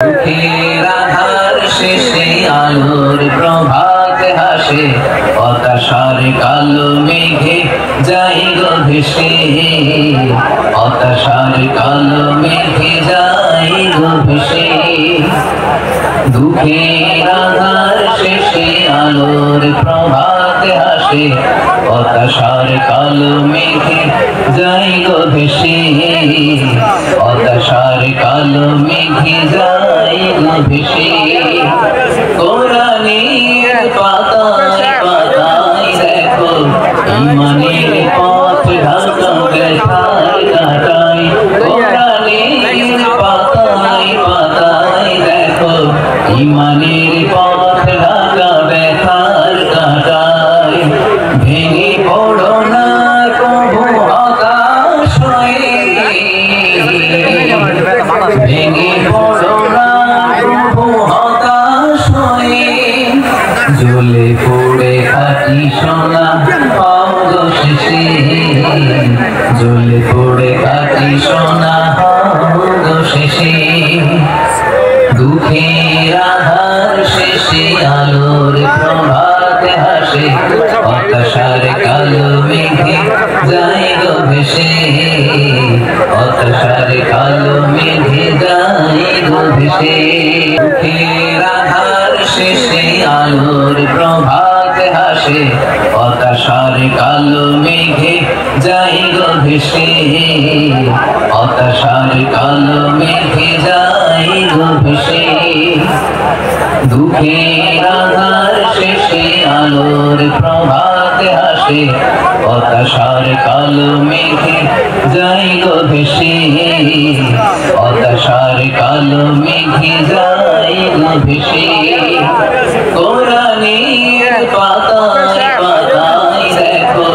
দুঃখের আধার শেষে আলোর প্রভাত হাসে, হতাশার কালো মেঘে যাই গো ভেসে, হতাশার কালো মেঘে যাই গো ভেসে। দুঃখের আধার শেষে আলোর প্রভাত হাসে, হতাশার কালো মেঘে যাই গো ভেসে, হতাশার কালো মেঘে যাই গো ভেসে। কোরআনের পাতায় পাতায় দেখো ঈমানের পথ ঢাকা ব্যথায় কাটাই। কোরআনের পাতায় পাতায় দেখো ঈমানের পথ ঢাকা ব্যথার কাটাই। ভেঙে পড়ো না কবু হতাশ হয়ে, ভেঙে পড়ো না কবু হতাশ হয়ে। জ্বলে পড়ে খাঁটি সোনা হও গো শেষে, জ্বলে পড়ে খাঁটি সোনা হও গো শেষে। দুঃখের আধার শেষে আলোর প্রভাত হাসে, হতাশার কালো মেঘে যাই গো ভেসে, হতাশার কালো মেঘে যাই গো ভেসে। দুঃখের আধার শেষে আলোর প্রভাত হাসে, হতাশার কালো মেঘে যাই গো ভেসে, হতাশার কালো মেঘে যাই গো ভেসে। দুঃখের আধার শেষে আলোর প্রভাত হাসে, হতাশার কালো মেঘে যাই গো ভেসে, হতাশার কালো মেঘে যাই গো ভেসে। কোরআনের পাতায় পাতায় দেখো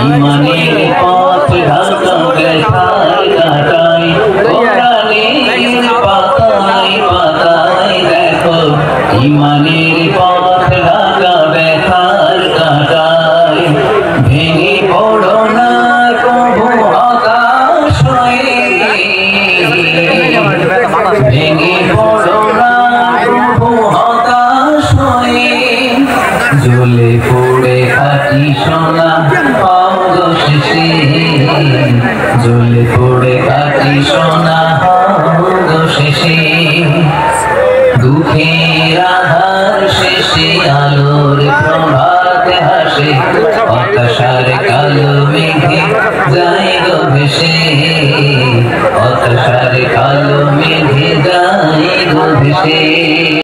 ঈমানের পথ ঢাকা ব্যথায় কাটাই। কোরআনের পাতায় পাতায় দেখো ঈমানের পথ ঢাকা ব্যথার কাটাই। ভেঙে পড়ো না কবু হতাশ হয়ে, ভেঙে পড়ো না কবু হতাশ হয়ে। জ্বলে পড়ে খাঁটি সোনা হও গো শেষে, জ্বলে পড়ে খাঁটি সোনা হও গো শেষে। দুঃখের আধার শেষে আলোর প্রভাত হাসে, হতাশার কালো মেঘে যাই গো ভেসে, হতাশার কালো মেঘে যাই গো ভেসে।